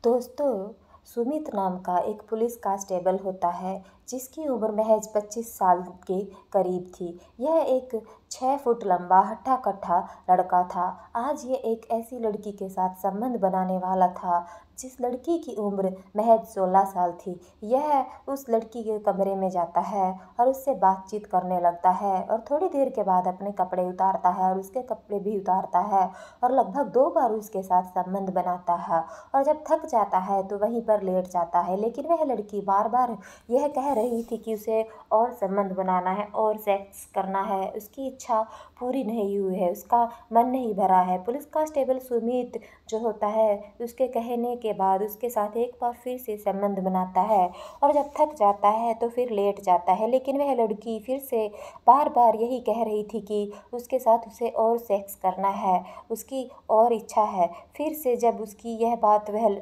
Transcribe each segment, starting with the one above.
दोस्तों, सुमित नाम का एक पुलिस कांस्टेबल होता है जिसकी उम्र महज 25 साल के करीब थी। यह एक 6 फुट लंबा हट्टा-कट्टा लड़का था। आज ये एक ऐसी लड़की के साथ संबंध बनाने वाला था जिस लड़की की उम्र महज 16 साल थी। यह उस लड़की के कमरे में जाता है और उससे बातचीत करने लगता है और थोड़ी देर के बाद अपने कपड़े उतारता है और उसके कपड़े भी उतारता है और लगभग 2 बार उसके साथ संबंध बनाता है और जब थक जाता है तो वहीं पर लेट जाता है। लेकिन वह लड़की बार-बार यह कह रही थी कि उसे और संबंध बनाना है और सेक्स करना है। उसकी इच्छा पूरी नहीं हुई है, उसका मन नहीं भरा है। पुलिस कांस्टेबल सुमित जो होता है उसके कहने के बाद उसके साथ एक बार फिर से संबंध बनाता है और जब थक जाता है तो फिर लेट जाता है। लेकिन वह लड़की फिर से बार-बार यही कह रही थी कि उसके साथ उसे और सेक्स करना है, उसकी और इच्छा है। फिर से जब उसकी यह बात वह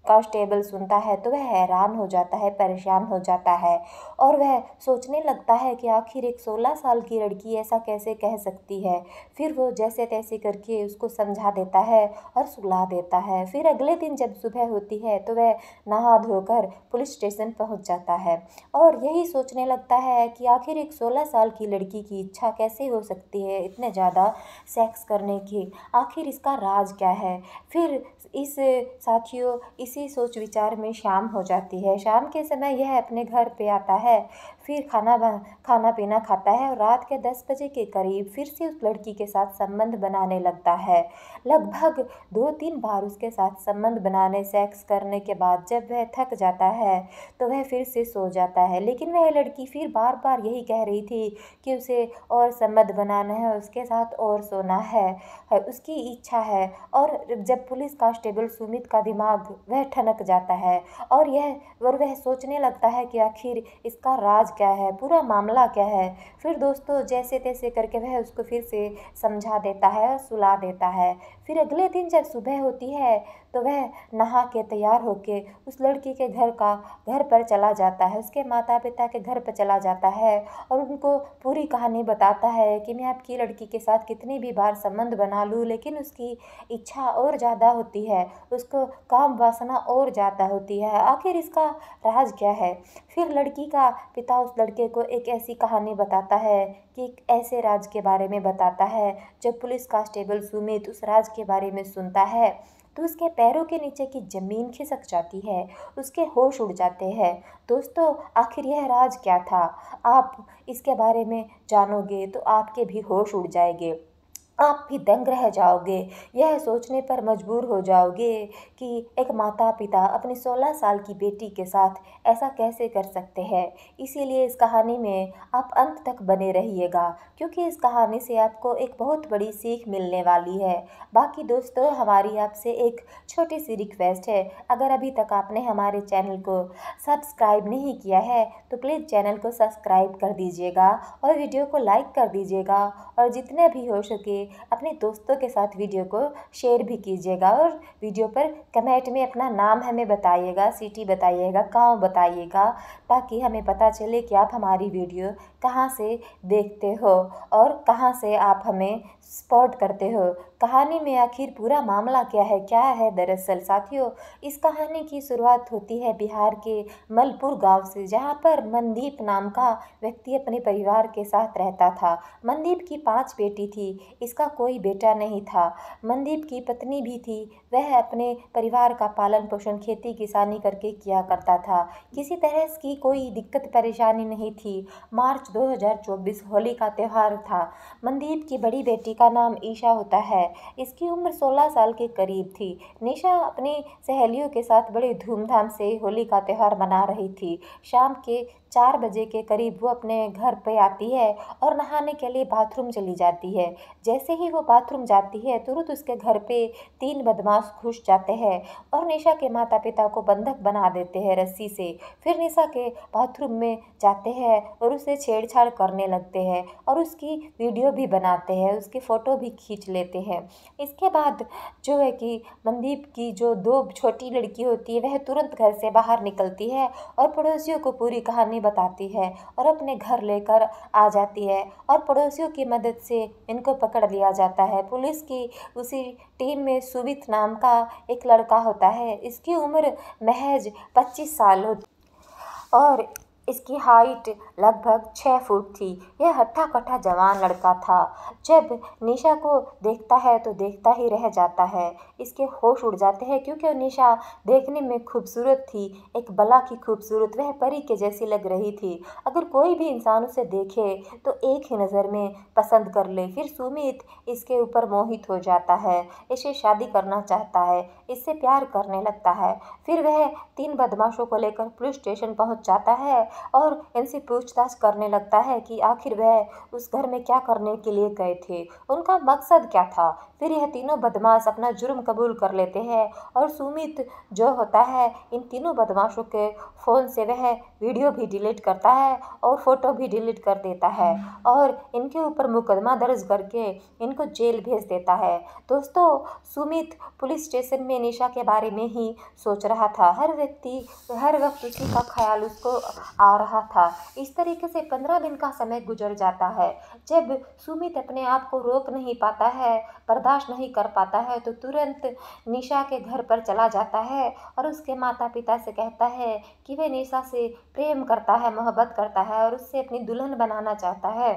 कांस्टेबल सुनता है तो वह हैरान हो जाता है, परेशान हो जाता है और वह सोचने लगता है कि आखिर एक 16 साल की लड़की ऐसा कैसे कह सकती है। फिर वो जैसे तैसे करके उसको समझा देता है और सुला देता है। फिर अगले दिन जब सुबह होती है तो वह नहा धोकर पुलिस स्टेशन पहुंच जाता है और यही सोचने लगता है कि आखिर एक 16 साल की लड़की की इच्छा कैसे हो सकती है इतने ज़्यादा सेक्स करने की, आखिर इसका राज क्या है। फिर इस साथियों इसी सोच विचार में शाम हो जाती है। शाम के समय यह अपने घर पे आता है, फिर खाना पीना खाता है और रात के 10 बजे के करीब फिर से उस लड़की के साथ संबंध बनाने लगता है। लगभग 2-3 बार उसके साथ संबंध बनाने, सेक्स करने के बाद जब वह थक जाता है तो वह फिर से सो जाता है। लेकिन वह लड़की फिर बार-बार यही कह रही थी कि उसे और संबंध बनाना है, उसके साथ और सोना है, उसकी इच्छा है। और जब पुलिस कांस्टेबल सुमित का दिमाग वह ठनक जाता है और वह सोचने लगता है कि आखिर इसका राज क्या है, पूरा मामला क्या है। फिर दोस्तों जैसे तैसे करके वह उसको फिर से समझा देता है और सुला देता है। फिर अगले दिन जब सुबह होती है तो वह नहा के तैयार होके उस लड़की के घर पर चला जाता है, उसके माता पिता के घर पर चला जाता है और उनको पूरी कहानी बताता है कि मैं आपकी लड़की के साथ कितनी भी बार संबंध बना लूँ लेकिन उसकी इच्छा और ज़्यादा होती है, उसको काम वासना और ज़्यादा होती है, आखिर इसका राज क्या है। फिर लड़की का पिता उस लड़के को एक ऐसी कहानी बताता है कि एक ऐसे राज के बारे में बताता है। जब पुलिस कांस्टेबल सुमित उस राज के बारे में सुनता है तो उसके पैरों के नीचे की ज़मीन खिसक जाती है, उसके होश उड़ जाते हैं। दोस्तों आखिर यह राज क्या था? आप इसके बारे में जानोगे तो आपके भी होश उड़ जाएंगे, आप भी दंग रह जाओगे। यह सोचने पर मजबूर हो जाओगे कि एक माता पिता अपनी 16 साल की बेटी के साथ ऐसा कैसे कर सकते हैं। इसीलिए इस कहानी में आप अंत तक बने रहिएगा क्योंकि इस कहानी से आपको एक बहुत बड़ी सीख मिलने वाली है। बाकी दोस्तों हमारी आपसे एक छोटी सी रिक्वेस्ट है, अगर अभी तक आपने हमारे चैनल को सब्सक्राइब नहीं किया है तो प्लीज़ चैनल को सब्सक्राइब कर दीजिएगा और वीडियो को लाइक कर दीजिएगा और जितने भी हो सके अपने दोस्तों के साथ वीडियो को शेयर भी कीजिएगा और वीडियो पर कमेंट में अपना नाम हमें बताइएगा, सिटी बताइएगा, गांव बताइएगा ताकि हमें पता चले कि आप हमारी वीडियो कहाँ से देखते हो और कहाँ से आप हमें सपोर्ट करते हो। कहानी में आखिर पूरा मामला क्या है दरअसल साथियों, इस कहानी की शुरुआत होती है बिहार के मलपुर गांव से, जहां पर मनदीप नाम का व्यक्ति अपने परिवार के साथ रहता था। मनदीप की 5 बेटी थी, इसका कोई बेटा नहीं था। मनदीप की पत्नी भी थी, वह अपने परिवार का पालन पोषण खेती किसानी करके किया करता था। किसी तरह की कोई दिक्कत परेशानी नहीं थी। मार्च 2024 होली का त्यौहार था। मनदीप की बड़ी बेटी का नाम ईशा होता है, इसकी उम्र 16 साल के करीब थी। निशा अपनी सहेलियों के साथ बड़े धूमधाम से होली का त्यौहार मना रही थी। शाम के 4 बजे के करीब वो अपने घर पे आती है और नहाने के लिए बाथरूम चली जाती है। जैसे ही वो बाथरूम जाती है तुरंत उसके घर पे 3 बदमाश घुस जाते हैं और निशा के माता पिता को बंधक बना देते हैं रस्सी से। फिर निशा के बाथरूम में जाते हैं और उसे छेड़छाड़ करने लगते हैं और उसकी वीडियो भी बनाते हैं, उसकी फ़ोटो भी खींच लेते हैं। इसके बाद जो है कि मनदीप की जो 2 छोटी लड़की होती है वह तुरंत घर से बाहर निकलती है और पड़ोसियों को पूरी कहानी बताती है और अपने घर लेकर आ जाती है और पड़ोसियों की मदद से इनको पकड़ कर लिया जाता है। पुलिस की उसी टीम में सुमित नाम का एक लड़का होता है। इसकी उम्र महज 25 साल होती और इसकी हाइट लगभग 6 फुट थी। यह हट्टा-कट्टा जवान लड़का था। जब निशा को देखता है तो देखता ही रह जाता है। इसके होश उड़ जाते हैं क्योंकि निशा देखने में खूबसूरत थी, एक बला की खूबसूरत, वह परी के जैसी लग रही थी। अगर कोई भी इंसान उसे देखे तो एक ही नज़र में पसंद कर ले। फिर सुमित इसके ऊपर मोहित हो जाता है, इससे शादी करना चाहता है, इससे प्यार करने लगता है। फिर वह 3 बदमाशों को लेकर पुलिस स्टेशन पहुंच जाता है और इनसे पूछताछ करने लगता है कि आखिर वह उस घर में क्या करने के लिए गए थे, उनका मकसद क्या था। फिर यह तीनों बदमाश अपना जुर्म कबूल कर लेते हैं और सुमित जो होता है इन तीनों बदमाशों के फ़ोन से वह वीडियो भी डिलीट करता है और फ़ोटो भी डिलीट कर देता है और इनके ऊपर मुकदमा दर्ज करके इनको जेल भेज देता है। दोस्तों, सुमित पुलिस स्टेशन में निशा के बारे में ही सोच रहा था। हर वक्त उसी का ख्याल उसको आ रहा था। इस तरीके से 15 दिन का समय गुजर जाता है। जब सुमित अपने आप को रोक नहीं पाता है, बर्दाश्त नहीं कर पाता है, तो तुरंत निशा के घर पर चला जाता है और उसके माता पिता से कहता है कि वह निशा से प्रेम करता है, मोहब्बत करता है और उससे अपनी दुल्हन बनाना चाहता है।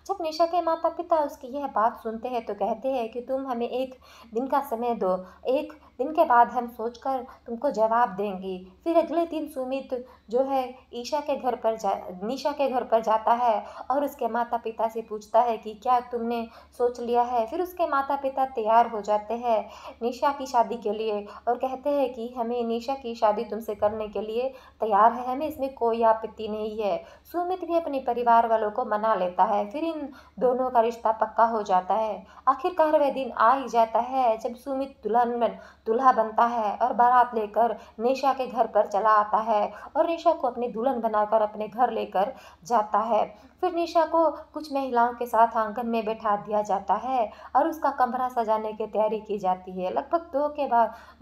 जब निशा के माता पिता उसकी यह बात सुनते हैं तो कहते हैं कि तुम हमें 1 दिन का समय दो, 1 दिन के बाद हम सोचकर तुमको जवाब देंगे। फिर अगले दिन सुमित जो है निशा के घर पर जाता है और उसके माता पिता से पूछता है कि क्या तुमने सोच लिया है। फिर उसके माता पिता तैयार हो जाते हैं निशा की शादी के लिए और कहते हैं कि हमें निशा की शादी तुमसे करने के लिए तैयार है, हमें इसमें कोई आपत्ति नहीं है। सुमित भी अपने परिवार वालों को मना लेता है। फिर इन दोनों का रिश्ता पक्का हो जाता है। आखिरकार वह दिन आ ही जाता है जब सुमित दूल्हा बनता है और बारात लेकर निशा के घर पर चला आता है और निशा को अपनी दुल्हन बनाकर अपने घर लेकर जाता है। फिर निशा को कुछ महिलाओं के साथ आंगन में बैठा दिया जाता है और उसका कमरा सजाने की तैयारी की जाती है। लगभग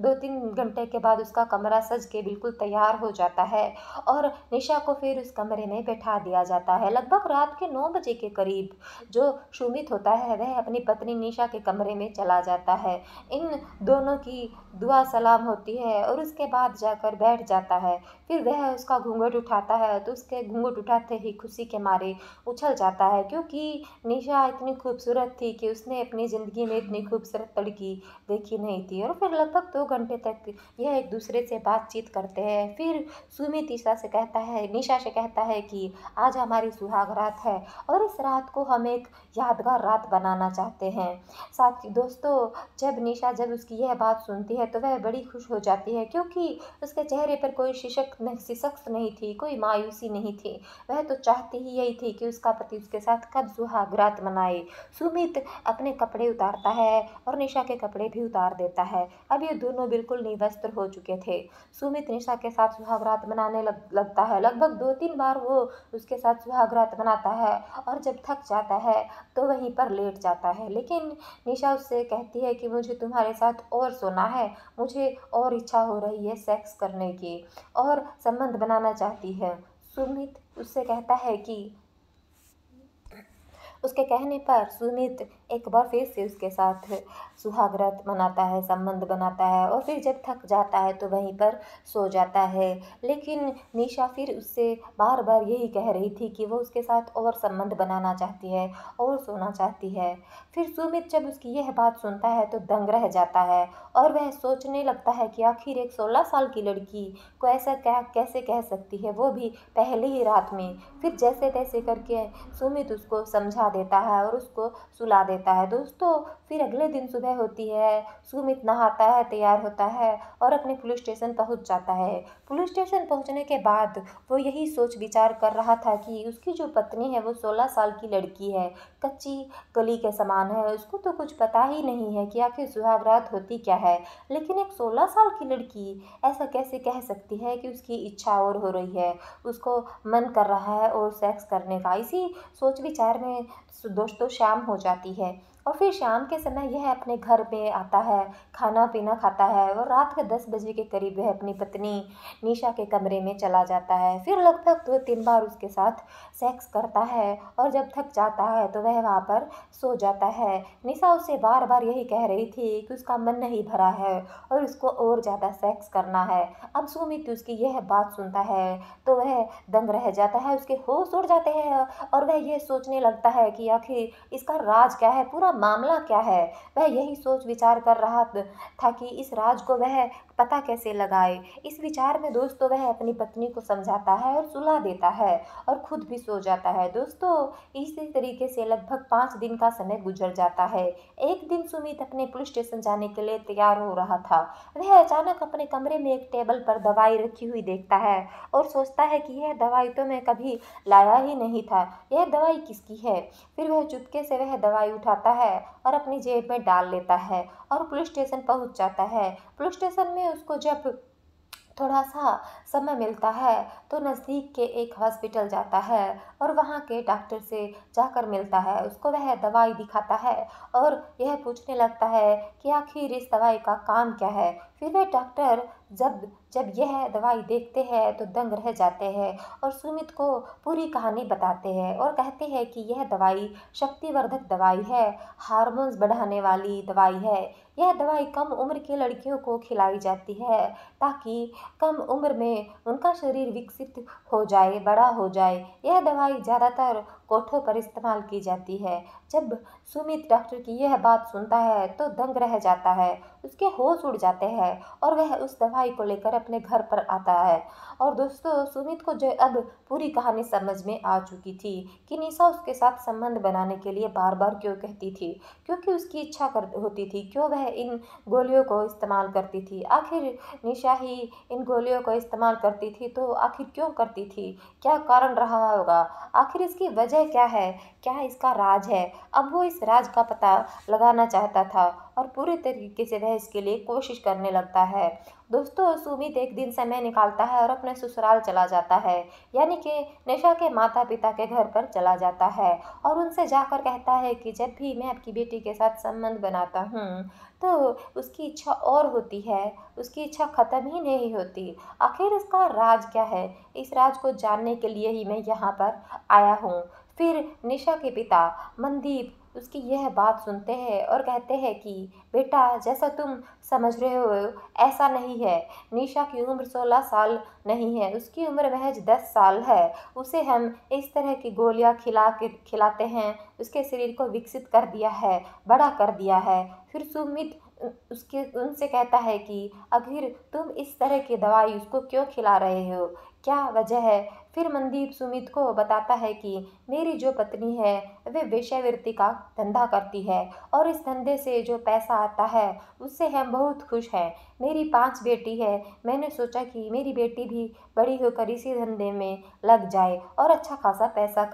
2-3 घंटे के बाद उसका कमरा सज के बिल्कुल तैयार हो जाता है और निशा को फिर उस कमरे में बैठा दिया जाता है। लगभग रात के 9 बजे के करीब जो सुमित होता है वह अपनी पत्नी निशा के कमरे में चला जाता है। इन दोनों की दुआ सलाम होती है और उसके बाद जाकर बैठ जाता है। फिर वह उसका घूंघट उठाता है तो उसके घूंघट उठाते ही खुशी के मारे उछल जाता है क्योंकि निशा इतनी खूबसूरत थी कि उसने अपनी ज़िंदगी में इतनी खूबसूरत लड़की देखी नहीं थी। और फिर लगभग 2 घंटे तक यह एक दूसरे से बातचीत करते हैं। फिर सुमित निशा से कहता है कि आज हमारी सुहाग रात है और इस रात को हम एक यादगार रात बनाना चाहते हैं। साथ ही दोस्तों, जब उसकी यह बात सुनती है तो वह बड़ी खुश हो जाती है क्योंकि उसके चेहरे पर कोई सिसक नहीं थी, कोई मायूसी नहीं थी। वह तो चाहती ही यही थी कि उसका पति उसके साथ कब सुहाग रात मनाए। सुमित अपने कपड़े उतारता है और निशा के कपड़े भी उतार देता है। अब ये दोनों बिल्कुल निवस्त्र हो चुके थे। सुमित निशा के साथ सुहाग रात मनाने लगता है। लगभग 2-3 बार वो उसके साथ सुहाग रात मनाता है और जब थक जाता है तो वहीं पर लेट जाता है। लेकिन निशा उससे कहती है कि मुझे तुम्हारे साथ और सोना है, मुझे और इच्छा हो रही है सेक्स करने की और संबंध बनाना चाहती है। सुमित उससे कहता है कि उसके कहने पर सुमित एक बार फिर से उसके साथ सुहाग रात मनाता है, संबंध बनाता है और फिर जब थक जाता है तो वहीं पर सो जाता है। लेकिन निशा फिर उससे बार बार यही कह रही थी कि वो उसके साथ और संबंध बनाना चाहती है और सोना चाहती है। फिर सुमित जब उसकी यह बात सुनता है तो दंग रह जाता है और वह सोचने लगता है कि आखिर एक 16 साल की लड़की को ऐसा क्या कैसे कह सकती है, वो भी पहली ही रात में। फिर जैसे तैसे करके सुमित उसको समझा देता है और उसको सुला देता है। दोस्तों, फिर अगले दिन सुबह होती है, सुमित नहाता है, तैयार होता है और अपने पुलिस स्टेशन पहुंच जाता है। पुलिस स्टेशन पहुंचने के बाद वो यही सोच विचार कर रहा था कि उसकी जो पत्नी है वो 16 साल की लड़की है, कच्ची कली के समान है, उसको तो कुछ पता ही नहीं है कि आखिर सुहाग रात होती क्या है। लेकिन एक 16 साल की लड़की ऐसा कैसे कह सकती है कि उसकी इच्छा और हो रही है, उसको मन कर रहा है और सेक्स करने का। इसी सोच विचार में दोस्तों शाम हो जाती है और फिर शाम के समय यह अपने घर पे आता है, खाना पीना खाता है और रात के 10 बजे के करीब वह अपनी पत्नी निशा के कमरे में चला जाता है। फिर लगभग 2-3 बार उसके साथ सेक्स करता है और जब थक जाता है तो वह वहाँ पर सो जाता है। निशा उससे बार बार यही कह रही थी कि उसका मन नहीं भरा है और उसको और ज़्यादा सेक्स करना है। अब सुमित उसकी यह बात सुनता है तो वह दंग रह जाता है, उसके होश उड़ जाते हैं और वह यह सोचने लगता है कि आखिर इसका राज क्या है, पूरा मामला क्या है। वह यही सोच विचार कर रहा था कि इस राज को वह पता कैसे लगाए। इस विचार में दोस्तों वह अपनी पत्नी को समझाता है और सुला देता है और खुद भी सो जाता है। दोस्तों इसी तरीके से लगभग 5 दिन का समय गुजर जाता है। एक दिन सुमित अपने पुलिस स्टेशन जाने के लिए तैयार हो रहा था। वह अचानक अपने कमरे में एक टेबल पर दवाई रखी हुई देखता है और सोचता है कि यह दवाई तो मैं कभी लाया ही नहीं था, यह दवाई किसकी है। फिर वह चुपके से वह दवाई उठाता है और अपनी जेब में डाल लेता है और पुलिस स्टेशन पहुंच जाता है। पुलिस स्टेशन में उसको जब थोड़ा सा समय मिलता है तो नज़दीक के एक हॉस्पिटल जाता है और वहाँ के डॉक्टर से जाकर मिलता है। उसको वह दवाई दिखाता है और यह पूछने लगता है कि आखिर इस दवाई का काम क्या है। फिर वह डॉक्टर जब जब यह दवाई देखते हैं तो दंग रह जाते हैं और सुमित को पूरी कहानी बताते हैं और कहते हैं कि यह दवाई शक्तिवर्धक दवाई है, हार्मोन्स बढ़ाने वाली दवाई है। यह दवाई कम उम्र की लड़कियों को खिलाई जाती है ताकि कम उम्र में उनका शरीर विकसित हो जाए, बड़ा हो जाए। यह दवाई ज़्यादातर कोठों पर इस्तेमाल की जाती है। जब सुमित डॉक्टर की यह बात सुनता है तो दंग रह जाता है, उसके होश उड़ जाते हैं और वह उस दवाई को लेकर अपने घर पर आता है। और दोस्तों सुमित को जो अब पूरी कहानी समझ में आ चुकी थी कि निशा उसके साथ संबंध बनाने के लिए बार बार क्यों कहती थी, क्योंकि उसकी इच्छा कर होती थी, क्यों वह इन गोलियों को इस्तेमाल करती थी। आखिर निशा ही इन गोलियों को इस्तेमाल करती थी तो आखिर क्यों करती थी, क्या कारण रहा होगा, आखिर इसकी वजह क्या है, क्या इसका राज है। अब वो इस राज का पता लगाना चाहता था और पूरे तरीके से वह इसके लिए कोशिश करने लगता है। दोस्तों सुमित एक दिन समय निकालता है और अपने ससुराल चला जाता है, यानी कि निशा के माता पिता के घर पर चला जाता है और उनसे जाकर कहता है कि जब भी मैं आपकी बेटी के साथ संबंध बनाता हूँ तो उसकी इच्छा और होती है, उसकी इच्छा ख़त्म ही नहीं होती। आखिर इसका राज क्या है, इस राज को जानने के लिए ही मैं यहाँ पर आया हूँ। फिर निशा के पिता मनदीप उसकी यह बात सुनते हैं और कहते हैं कि बेटा जैसा तुम समझ रहे हो ऐसा नहीं है। निशा की उम्र 16 साल नहीं है, उसकी उम्र महज 10 साल है। उसे हम इस तरह की गोलियां खिलाते हैं, उसके शरीर को विकसित कर दिया है, बड़ा कर दिया है। फिर सुमित उसके उनसे कहता है कि आखिर तुम इस तरह की दवाई उसको क्यों खिला रहे हो, क्या वजह है। फिर मनदीप सुमित को बताता है कि मेरी जो पत्नी है वे वेश्यावृत्ति का धंधा करती है और इस धंधे से जो पैसा आता है उससे हम बहुत खुश हैं। मेरी 5 बेटी है, मैंने सोचा कि मेरी बेटी भी बड़ी होकर इसी धंधे में लग जाए और अच्छा खासा पैसा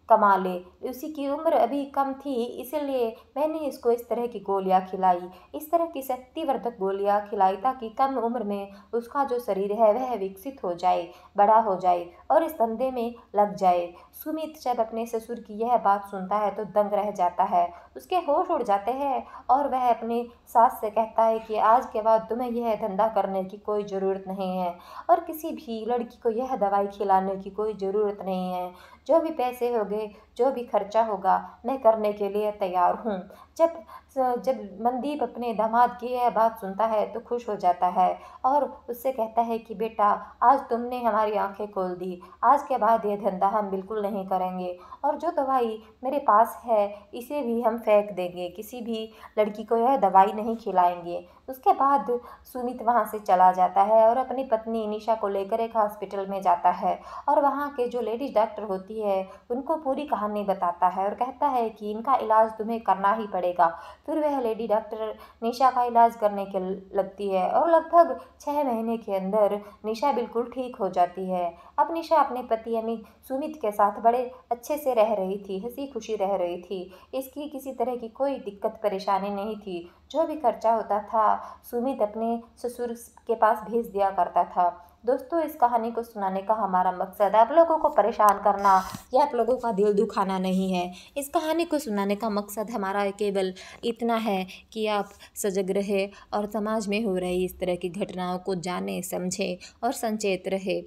कमा ले। उसी की उम्र अभी कम थी इसीलिए मैंने इसको इस तरह की गोलियां खिलाई, इस तरह की शक्तिवर्धक गोलियां खिलाई ताकि कम उम्र में उसका जो शरीर है वह विकसित हो जाए, बड़ा हो जाए और इस धंधे में लग जाए। सुमित जब अपने ससुर की यह बात सुनता है तो दंग रह जाता है, उसके होश उड़ जाते हैं और वह अपनी सास से कहता है कि आज के बाद तुम्हें यह धंधा करने की कोई ज़रूरत नहीं है और किसी भी लड़की को यह दवाई खिलाने की कोई ज़रूरत नहीं है। जो भी पैसे होंगे, जो भी खर्चा होगा मैं करने के लिए तैयार हूँ। जब जब मनदीप अपने दामाद की यह बात सुनता है तो खुश हो जाता है और उससे कहता है कि बेटा आज तुमने हमारी आंखें खोल दी, आज के बाद यह धंधा हम बिल्कुल नहीं करेंगे और जो दवाई मेरे पास है इसे भी हम फेंक देंगे, किसी भी लड़की को यह दवाई नहीं खिलाएंगे। उसके बाद सुमित वहाँ से चला जाता है और अपनी पत्नी निशा को लेकर एक हॉस्पिटल में जाता है और वहाँ के जो लेडीज डॉक्टर होती है उनको पूरी कहानी बताता है और कहता है कि इनका इलाज तुम्हें करना ही पड़ेगा। फिर वह लेडी डॉक्टर निशा का इलाज करने के लगती है और लगभग 6 महीने के अंदर निशा बिल्कुल ठीक हो जाती है। अब निशा अपने पति यानी सुमित के साथ बड़े अच्छे से रह रही थी, हंसी खुशी रह रही थी, इसकी किसी तरह की कोई दिक्कत परेशानी नहीं थी। जो भी खर्चा होता था सुमित अपने ससुर के पास भेज दिया करता था। दोस्तों, इस कहानी को सुनाने का हमारा मकसद आप लोगों को परेशान करना या आप लोगों का दिल दुखाना नहीं है। इस कहानी को सुनाने का मकसद हमारा केवल इतना है कि आप सजग रहे और समाज में हो रही इस तरह की घटनाओं को जाने, समझें और संचेत रहे।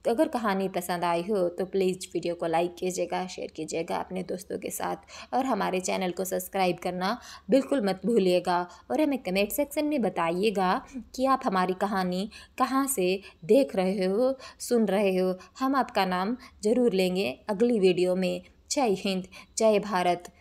अगर कहानी पसंद आई हो तो प्लीज़ वीडियो को लाइक कीजिएगा, शेयर कीजिएगा अपने दोस्तों के साथ और हमारे चैनल को सब्सक्राइब करना बिल्कुल मत भूलिएगा। और हमें कमेंट सेक्शन में बताइएगा कि आप हमारी कहानी कहाँ से देख रहे हो, सुन रहे हो। हम आपका नाम ज़रूर लेंगे अगली वीडियो में। जय हिंद, जय भारत।